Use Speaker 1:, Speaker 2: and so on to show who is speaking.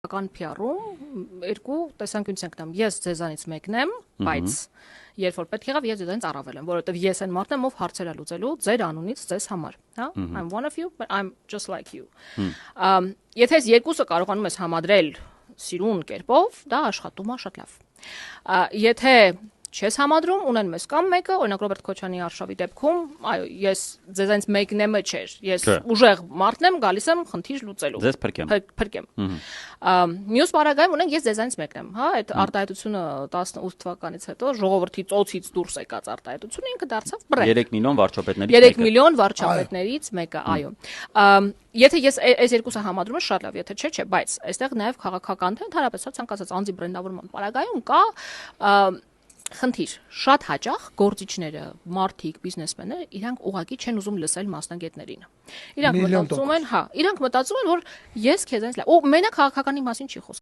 Speaker 1: քաղաքական PR-ում երկու տեսանկյունից ենք նայում։ Ես ձեզանից մեկն եմ, բայց երբ որ պետք եղավ, ես ձեզանից առավել եմ, որովհետև ես այն մարդն եմ, ով հարցեր է լուծելու ձեր անունից ձեզ համար, հա? I'm one of you, but I'm just like you։ Եթե այս երկուսը կարողանում ես համադրել սիրուն կերպով, դա աշխատում է շատ լավ։ Եթե չես համադրում, ունեն մեզ կամ մեկը, օրինակ Ռոբերտ Քոչյանի արշավի դեպքում, այո, ես ձեզանից մեկն եմ չէր, ես ուժեղ մարդն եմ, գալիս եմ խնդիր լուծելու։
Speaker 2: Ձեզ
Speaker 1: փրկեմ։ Մյուս բaragայում ունենք ես ձեզանից մեկն եմ, հա, այդ արտահայտությունը 18 թվականից հետո ժողովրդի ծոցից դուրս եկած արտահայտությունը ինքը դարձավ բրենդ։
Speaker 2: 3 միլիոն վարչապետներից
Speaker 1: 3 միլիոն վարչապետներից մեկը, այո։ Եթե ես այս երկուսը համադրում եմ, շատ լավ, եթե չէ, բայց այստեղ նաև քաղաքական թե ընդհանրապես ցանկացած անձի բրենդավորման բaragայում կա խնդիր, շատ հաճախ գործիչները, մարդիկ, բիզնեսմենները իրանք ուղղակի չեն ուզում լսել մասնագետներին։ Իրանք մտածում են, որ ես քեզանից լավ, ու մենակ քաղաքականի մասին չի խոսք։